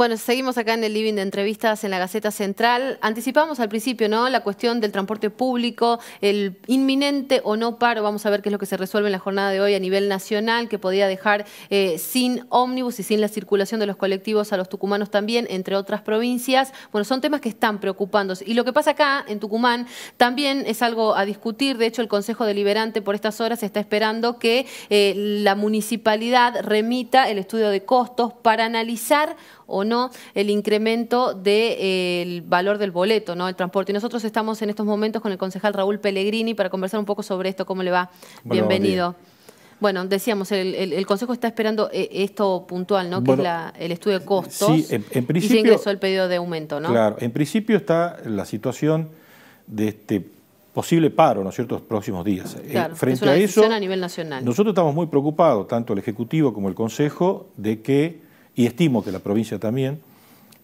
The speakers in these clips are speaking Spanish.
Bueno, seguimos acá en el living de entrevistas en la Gaceta Central. Anticipamos al principio, ¿no?, la cuestión del transporte público, el inminente o no paro. Vamos a ver qué es lo que se resuelve en la jornada de hoy a nivel nacional, que podía dejar sin ómnibus y sin la circulación de los colectivos a los tucumanos también, entre otras provincias. Bueno, son temas que están preocupando. Y lo que pasa acá, en Tucumán, también es algo a discutir. De hecho, el Consejo Deliberante por estas horas está esperando que la municipalidad remita el estudio de costos para analizar o no el incremento del valor del boleto, ¿no?, el transporte. Y nosotros estamos en estos momentos con el concejal Raúl Pellegrini para conversar un poco sobre esto. ¿Cómo le va? Bueno, bienvenido. Bueno, decíamos, el Consejo está esperando esto puntual, ¿no?, que es el estudio de costos. Sí, en principio, y se ingresó el pedido de aumento, ¿no? Claro, en principio está la situación de este posible paro, ¿no es cierto?, los próximos días. Claro, frente es una decisión a eso, a nivel nacional. Nosotros estamos muy preocupados, tanto el Ejecutivo como el Consejo, de que, y estimo que la provincia también,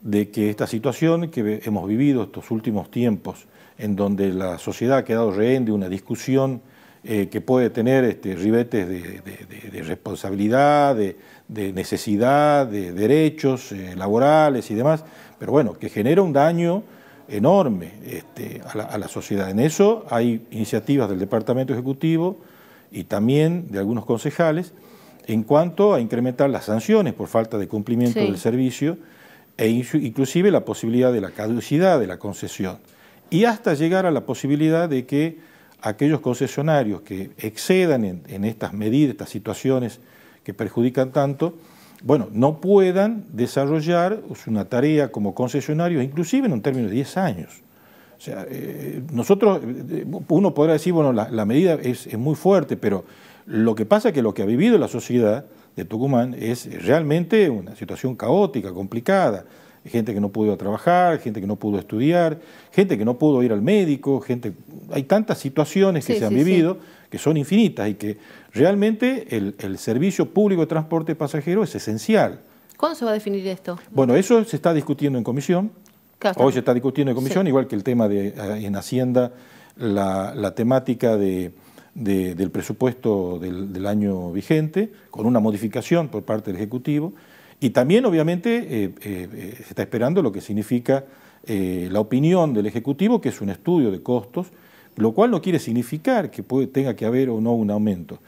de que esta situación que hemos vivido estos últimos tiempos, en donde la sociedad ha quedado rehén de una discusión que puede tener ribetes de responsabilidad, de necesidad, de derechos laborales y demás, pero bueno, que genera un daño enorme a la sociedad. En eso hay iniciativas del Departamento Ejecutivo y también de algunos concejales en cuanto a incrementar las sanciones por falta de cumplimiento del servicio e inclusive la posibilidad de la caducidad de la concesión y hasta llegar a la posibilidad de que aquellos concesionarios que excedan en estas medidas, estas situaciones que perjudican tanto, bueno, no puedan desarrollar una tarea como concesionarios, inclusive en un término de 10 años. O sea, nosotros, uno podrá decir, bueno, la medida es muy fuerte, pero lo que pasa es que lo que ha vivido la sociedad de Tucumán es realmente una situación caótica, complicada. Gente que no pudo ir a trabajar, gente que no pudo estudiar, gente que no pudo ir al médico, hay tantas situaciones que se han vivido que son infinitas y que realmente el servicio público de transporte pasajero es esencial. ¿Cuándo se va a definir esto? Bueno, eso se está discutiendo en comisión. Hoy se está discutiendo en comisión, igual que el tema en Hacienda, la temática del presupuesto del año vigente, con una modificación por parte del Ejecutivo. Y también, obviamente, se está esperando lo que significa la opinión del Ejecutivo, que es un estudio de costos, lo cual no quiere significar que tenga que haber o no un aumento.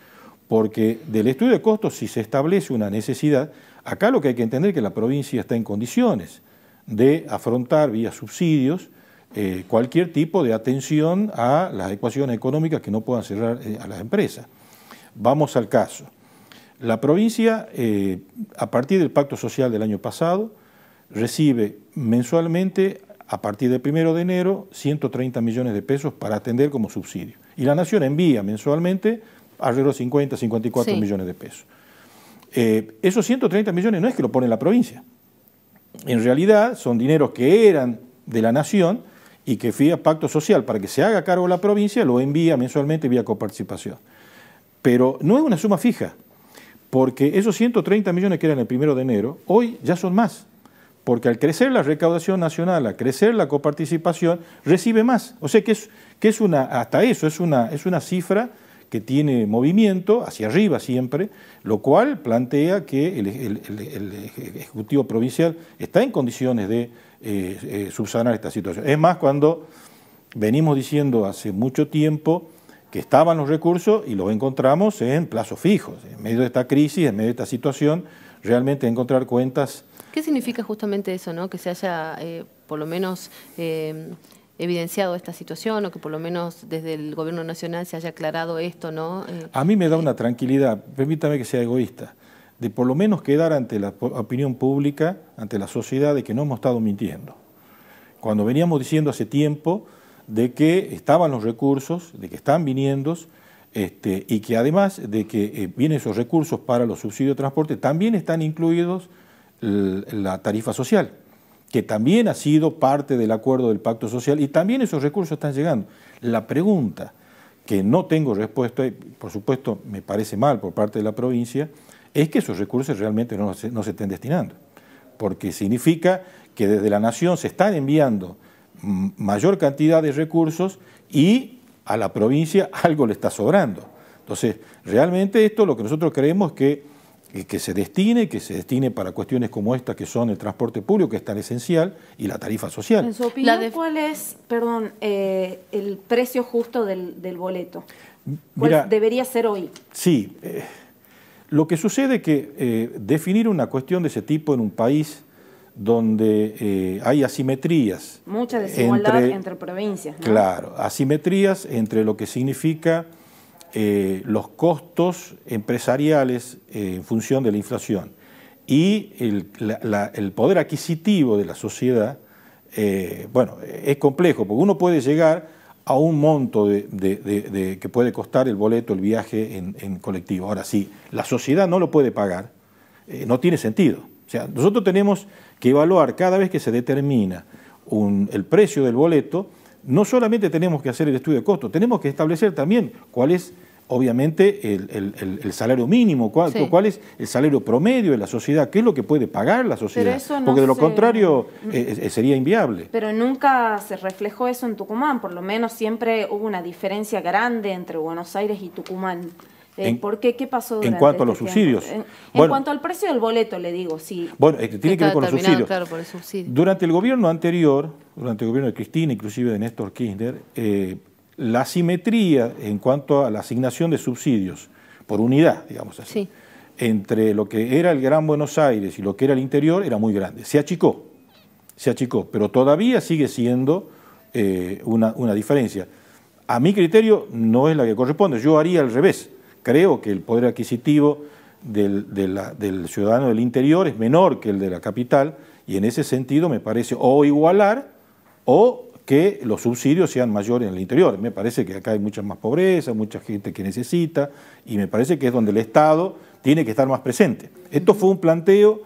Porque del estudio de costos, si se establece una necesidad, acá lo que hay que entender es que la provincia está en condiciones de afrontar vía subsidios cualquier tipo de atención a las ecuaciones económicas que no puedan cerrar a las empresas. Vamos al caso. La provincia, a partir del Pacto Social del año pasado, recibe mensualmente, a partir del 1 de enero, 130 millones de pesos para atender como subsidio. Y la Nación envía mensualmente alrededor de 50, 54 millones de pesos. Esos 130 millones no es que lo pone la provincia. En realidad son dineros que eran de la Nación y que vía Pacto Social, para que se haga cargo la provincia, lo envía mensualmente vía coparticipación. Pero no es una suma fija, porque esos 130 millones que eran el 1 de enero, hoy ya son más, porque al crecer la recaudación nacional, al crecer la coparticipación, recibe más. O sea que hasta eso es una cifra que tiene movimiento hacia arriba siempre, lo cual plantea que el Ejecutivo Provincial está en condiciones de subsanar esta situación. Es más, cuando venimos diciendo hace mucho tiempo que estaban los recursos y los encontramos en plazos fijos. En medio de esta crisis, en medio de esta situación, realmente encontrar cuentas. ¿Qué significa justamente eso, ¿no?, que se haya por lo menos evidenciado esta situación o que por lo menos desde el Gobierno Nacional se haya aclarado esto, ¿no? A mí me da una tranquilidad, permítame que sea egoísta, de por lo menos quedar ante la opinión pública, ante la sociedad, de que no hemos estado mintiendo. Cuando veníamos diciendo hace tiempo de que estaban los recursos, de que están viniendo, y que además de que vienen esos recursos para los subsidios de transporte, también están incluidos la tarifa social, que también ha sido parte del acuerdo del Pacto Social, y también esos recursos están llegando. La pregunta que no tengo respuesta, y por supuesto me parece mal por parte de la provincia, es que esos recursos realmente no se estén destinando, porque significa que desde la Nación se están enviando mayor cantidad de recursos y a la provincia algo le está sobrando. Entonces, realmente esto lo que nosotros creemos que que se destine para cuestiones como esta, que son el transporte público, que es tan esencial, y la tarifa social. En su opinión, ¿cuál es, perdón, el precio justo del boleto? ¿Cuál debería ser hoy? Sí, lo que sucede es que definir una cuestión de ese tipo en un país donde hay asimetrías. Mucha desigualdad entre provincias, ¿no? Claro, asimetrías entre lo que significa los costos empresariales en función de la inflación y el poder adquisitivo de la sociedad, bueno, es complejo, porque uno puede llegar a un monto que puede costar el boleto, el viaje en colectivo. Ahora, si la sociedad no lo puede pagar, no tiene sentido. O sea, nosotros tenemos que evaluar cada vez que se determina el precio del boleto. No solamente tenemos que hacer el estudio de costo, tenemos que establecer también cuál es, obviamente, el salario mínimo, cuál es el salario promedio de la sociedad, qué es lo que puede pagar la sociedad, porque de lo contrario sería inviable. Pero nunca se reflejó eso en Tucumán, por lo menos siempre hubo una diferencia grande entre Buenos Aires y Tucumán. ¿Por qué? ¿Qué pasó durante en cuanto a los subsidios? En cuanto al precio del boleto, le digo, sí. Bueno, tiene que ver con los subsidios. Claro, por el subsidio. Durante el gobierno anterior, durante el gobierno de Cristina, inclusive de Néstor Kirchner, la asimetría en cuanto a la asignación de subsidios por unidad, digamos así, sí, entre lo que era el Gran Buenos Aires y lo que era el interior era muy grande. Se achicó, pero todavía sigue siendo una diferencia. A mi criterio no es la que corresponde, yo haría al revés. Creo que el poder adquisitivo del ciudadano del interior es menor que el de la capital y en ese sentido me parece o igualar o que los subsidios sean mayores en el interior. Me parece que acá hay mucha más pobreza, mucha gente que necesita y me parece que es donde el Estado tiene que estar más presente. Esto fue un planteo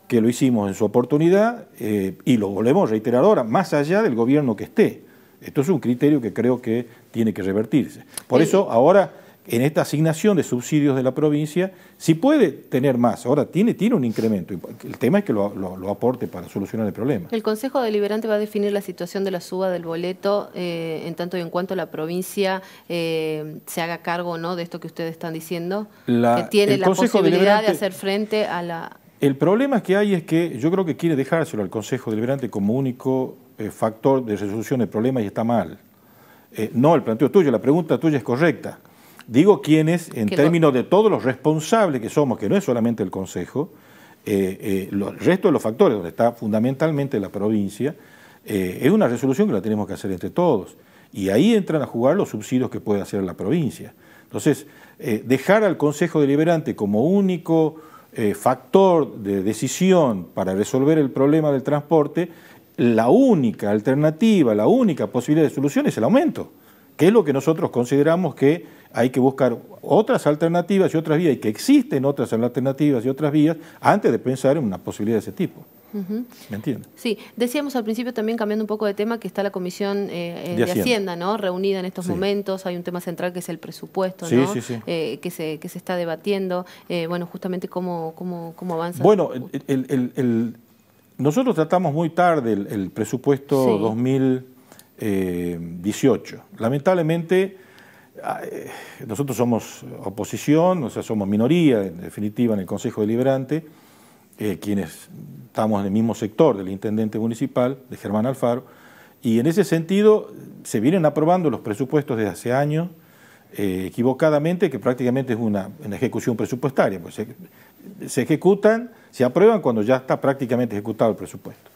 que lo hicimos en su oportunidad y lo volvemos a reiterar ahora, más allá del gobierno que esté. Esto es un criterio que creo que tiene que revertirse. Por eso ahora, en esta asignación de subsidios de la provincia, sí puede tener más, ahora tiene un incremento, el tema es que lo aporte para solucionar el problema. El Consejo Deliberante va a definir la situación de la suba del boleto, en tanto y en cuanto la provincia se haga cargo, ¿no?, de esto que ustedes están diciendo, que tiene la posibilidad de hacer frente a la... El problema que hay es que yo creo que quiere dejárselo al Consejo Deliberante como único factor de resolución del problema y está mal. No el planteo tuyo, la pregunta tuya es correcta. Digo quiénes, en términos de todos los responsables que somos, que no es solamente el Consejo, el resto de los factores, donde está fundamentalmente la provincia, es una resolución que la tenemos que hacer entre todos. Y ahí entran a jugar los subsidios que puede hacer la provincia. Entonces, dejar al Consejo Deliberante como único factor de decisión para resolver el problema del transporte, la única alternativa, la única posibilidad de solución es el aumento, que es lo que nosotros consideramos que hay que buscar otras alternativas y otras vías, y que existen otras alternativas y otras vías antes de pensar en una posibilidad de ese tipo. ¿Me entiendes? Sí, decíamos al principio también, cambiando un poco de tema, que está la Comisión de Hacienda, ¿no?, reunida en estos momentos. Hay un tema central que es el presupuesto, ¿no?, que se está debatiendo. Bueno, justamente cómo avanza. Bueno, nosotros tratamos muy tarde el presupuesto 2018. Lamentablemente, nosotros somos oposición, o sea, somos minoría, en definitiva, en el Consejo Deliberante, quienes estamos en el mismo sector del intendente municipal, de Germán Alfaro, y en ese sentido se vienen aprobando los presupuestos desde hace años, equivocadamente, que prácticamente es una ejecución presupuestaria, pues se ejecutan, se aprueban cuando ya está prácticamente ejecutado el presupuesto.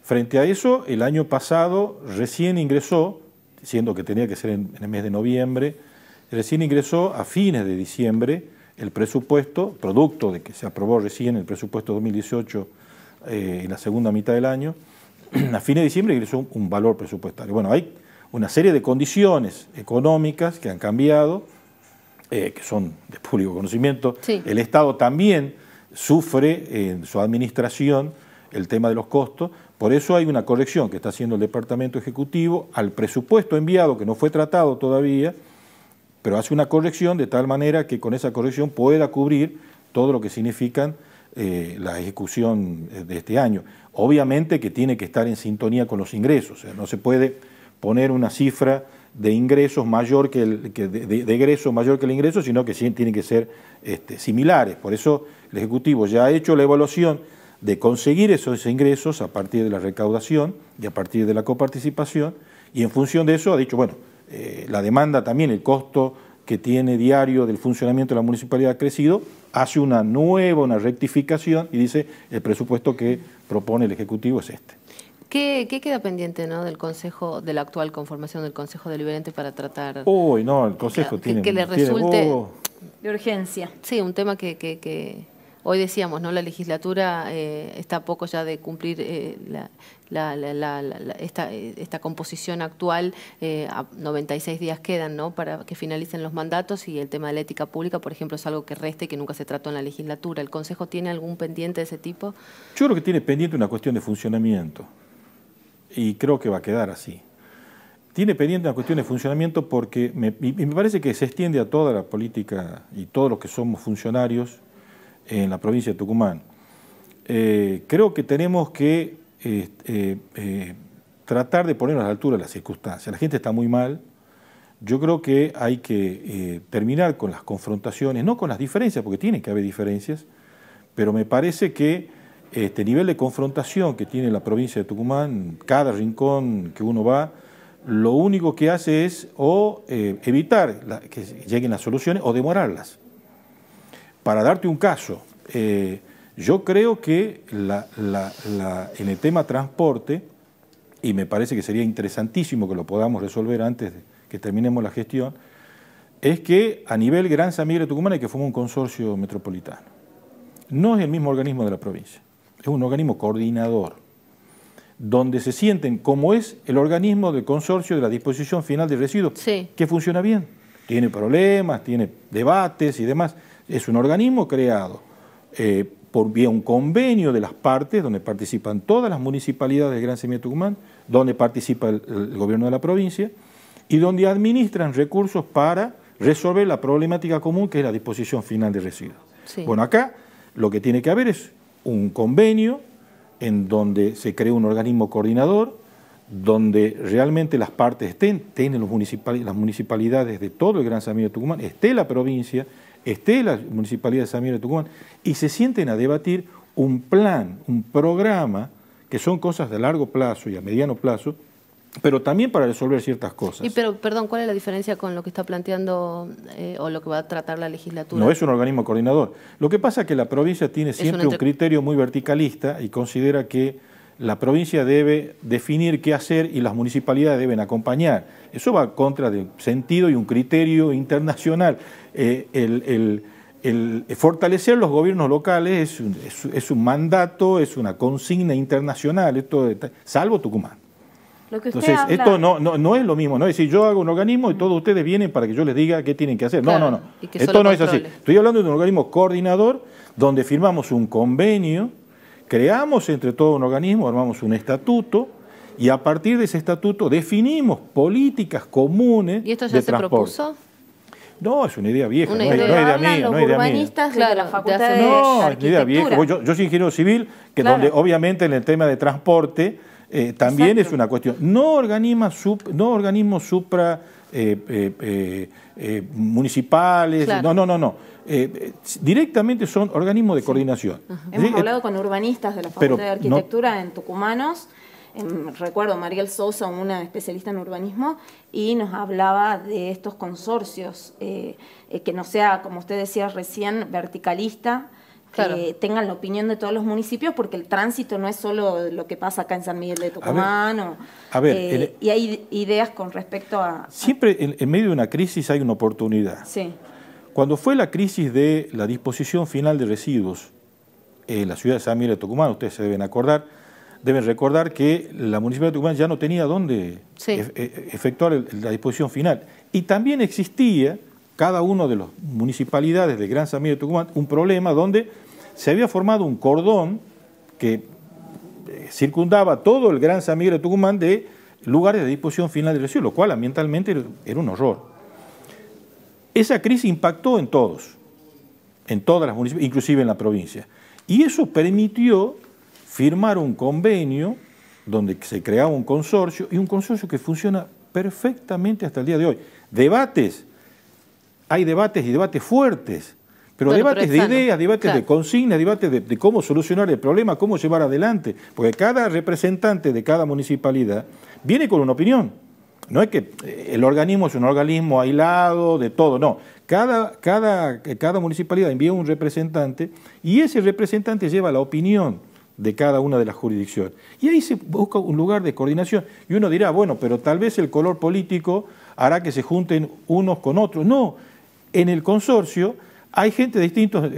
Frente a eso, el año pasado recién ingresó, siendo que tenía que ser en el mes de noviembre, recién ingresó a fines de diciembre el presupuesto, producto de que se aprobó recién el presupuesto 2018 en la segunda mitad del año, a fines de diciembre ingresó un valor presupuestario. Bueno, hay una serie de condiciones económicas que han cambiado, que son de público conocimiento. Sí. El Estado también sufre en su administración el tema de los costos, por eso hay una corrección que está haciendo el Departamento Ejecutivo al presupuesto enviado, que no fue tratado todavía, pero hace una corrección de tal manera que con esa corrección pueda cubrir todo lo que significan la ejecución de este año. Obviamente que tiene que estar en sintonía con los ingresos, o sea, no se puede poner una cifra de ingresos mayor que de egreso mayor que el ingreso, sino que tienen que ser similares. Por eso el Ejecutivo ya ha hecho la evaluación de conseguir esos ingresos a partir de la recaudación y a partir de la coparticipación, y en función de eso ha dicho, bueno, la demanda también, el costo que tiene diario del funcionamiento de la municipalidad ha crecido, hace una rectificación y dice el presupuesto que propone el Ejecutivo es este. ¿Qué queda pendiente, ¿no?, del Consejo, de la actual conformación del Consejo Deliberante para tratar? Uy, no, el Consejo tiene... Que le resulte... de urgencia. Sí, un tema que hoy decíamos, ¿no? La legislatura está a poco ya de cumplir esta composición actual. A 96 días quedan, ¿no?, para que finalicen los mandatos, y el tema de la ética pública, por ejemplo, es algo que resta y que nunca se trató en la legislatura. ¿El Consejo tiene algún pendiente de ese tipo? Yo creo que tiene pendiente una cuestión de funcionamiento, y creo que va a quedar así. Tiene pendiente una cuestión de funcionamiento porque me parece que se extiende a toda la política y todos los que somos funcionarios en la provincia de Tucumán. Creo que tenemos que tratar de ponernos a la altura de las circunstancias. La gente está muy mal. Yo creo que hay que terminar con las confrontaciones, no con las diferencias, porque tiene que haber diferencias, pero me parece que este nivel de confrontación que tiene la provincia de Tucumán, cada rincón que uno va, lo único que hace es evitar que lleguen las soluciones o demorarlas. Para darte un caso, yo creo que en el tema transporte, y me parece que sería interesantísimo que lo podamos resolver antes de que terminemos la gestión, es que a nivel Gran San Miguel de Tucumán hay que formar un consorcio metropolitano. No es el mismo organismo de la provincia, es un organismo coordinador, donde se sienten como es el organismo del consorcio de la disposición final de residuos, sí, que funciona bien, tiene problemas, tiene debates y demás. Es un organismo creado por vía un convenio de las partes, donde participan todas las municipalidades del Gran San Miguel de Tucumán, donde participa el gobierno de la provincia, y donde administran recursos para resolver la problemática común, que es la disposición final de residuos. Sí. Bueno, acá lo que tiene que haber es un convenio en donde se cree un organismo coordinador, donde realmente las partes estén las municipalidades de todo el Gran San Miguel de Tucumán, esté la provincia, esté la municipalidad de San Miguel de Tucumán, y se sienten a debatir un plan, un programa, que son cosas de largo plazo y a mediano plazo, pero también para resolver ciertas cosas. Pero, perdón, ¿cuál es la diferencia con lo que está planteando o lo que va a tratar la legislatura? No es un organismo coordinador. Lo que pasa es que la provincia tiene siempre un criterio muy verticalista y considera que la provincia debe definir qué hacer y las municipalidades deben acompañar. Eso va contra del sentido y un criterio internacional. El fortalecer los gobiernos locales es un mandato, es una consigna internacional, salvo Tucumán. Entonces, esto no es lo mismo, no es decir, yo hago un organismo y todos ustedes vienen para que yo les diga qué tienen que hacer. Claro, no. Esto no es así. Estoy hablando de un organismo coordinador donde firmamos un convenio, creamos entre todos un organismo, armamos un estatuto y a partir de ese estatuto definimos políticas comunes de transporte. ¿Y esto ya se propuso? No, es una idea vieja, no es idea mía. Los urbanistas de la Facultad de Arquitectura. No, es una idea vieja. Yo soy ingeniero civil, que donde obviamente en el tema de transporte también es una cuestión. No organismos municipales, claro. No. Directamente son organismos de coordinación. Hemos hablado con urbanistas de la Facultad de Arquitectura en tucumanos. Recuerdo Mariel Sousa, una especialista en urbanismo, y nos hablaba de estos consorcios, que no sea, como usted decía recién, verticalista, claro, que tengan la opinión de todos los municipios, porque el tránsito no es solo lo que pasa acá en San Miguel de Tucumán. Y hay ideas con respecto a... Siempre en medio de una crisis hay una oportunidad. Sí. Cuando fue la crisis de la disposición final de residuos en la ciudad de San Miguel de Tucumán, ustedes se deben recordar que la Municipalidad de Tucumán ya no tenía dónde efectuar la disposición final. Y también existía, cada uno de las municipalidades de Gran San Miguel de Tucumán, un problema donde se había formado un cordón que circundaba todo el Gran San Miguel de Tucumán de lugares de disposición final de residuos, lo cual ambientalmente era un horror. Esa crisis impactó en todas las municipalidades, inclusive en la provincia. Y eso permitió firmar un convenio donde se creaba un consorcio, y un consorcio que funciona perfectamente hasta el día de hoy. Debates, hay debates y debates fuertes, pero bueno, debates de ideas, debates de consignas, debates de cómo solucionar el problema, cómo llevar adelante, porque cada representante de cada municipalidad viene con una opinión. No es que el organismo es un organismo aislado de todo, no. Cada municipalidad envía un representante y ese representante lleva la opinión de cada una de las jurisdicciones. Y ahí se busca un lugar de coordinación. Y uno dirá, bueno, pero tal vez el color político hará que se junten unos con otros. No, en el consorcio hay gente de distintas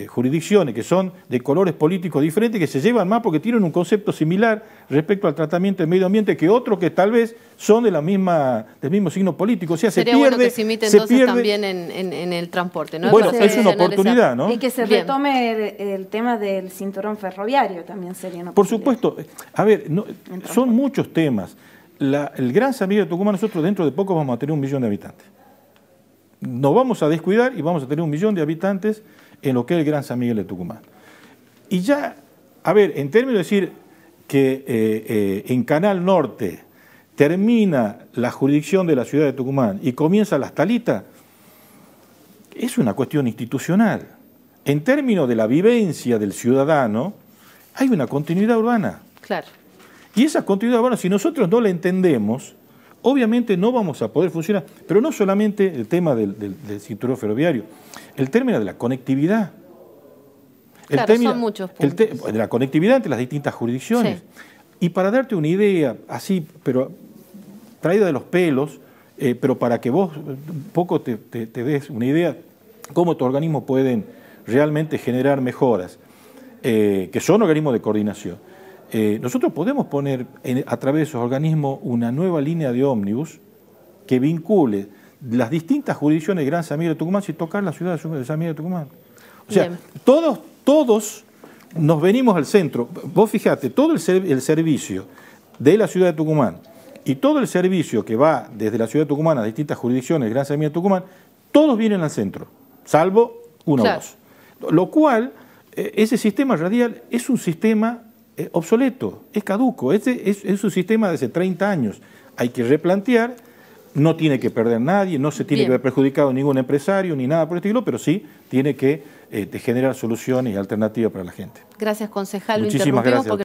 jurisdicciones que son de colores políticos diferentes, que se llevan más porque tienen un concepto similar respecto al tratamiento del medio ambiente que otros que tal vez son del mismo signo político. O sea, sería bueno que se imite entonces también en el transporte, ¿no? Bueno, es una oportunidad, ¿no? Y que se retome el tema del cinturón ferroviario también sería una Por supuesto. A ver, son muchos temas. El Gran San Miguel de Tucumán, nosotros dentro de poco vamos a tener 1 millón de habitantes. Nos vamos a descuidar y vamos a tener 1 millón de habitantes en lo que es el Gran San Miguel de Tucumán. Y ya, a ver, en términos de decir que en Canal Norte termina la jurisdicción de la ciudad de Tucumán y comienza Las Talitas, es una cuestión institucional. En términos de la vivencia del ciudadano, hay una continuidad urbana. Claro. Y esa continuidad urbana, si nosotros no la entendemos, obviamente no vamos a poder funcionar, pero no solamente el tema del cinturón ferroviario, el término de la conectividad. Son muchos puntos. De la conectividad entre las distintas jurisdicciones. Sí. Y para darte una idea, así, pero traída de los pelos, pero para que vos un poco te des una idea cómo estos organismos pueden realmente generar mejoras, que son organismos de coordinación. Nosotros podemos poner a través de esos organismos una nueva línea de ómnibus que vincule las distintas jurisdicciones de Gran San Miguel de Tucumán sin tocar la ciudad de San Miguel de Tucumán. O sea, todos nos venimos al centro. Vos fijate, todo el servicio de la ciudad de Tucumán y todo el servicio que va desde la ciudad de Tucumán a distintas jurisdicciones de Gran San Miguel de Tucumán, todos vienen al centro, salvo uno o dos. Lo cual, ese sistema radial es un sistema obsoleto, es caduco, es un sistema de hace 30 años. Hay que replantear, no tiene que perder nadie, no se tiene que ver perjudicado ningún empresario ni nada por el estilo, pero sí tiene que generar soluciones y alternativas para la gente. Gracias, concejal. Muchísimas gracias.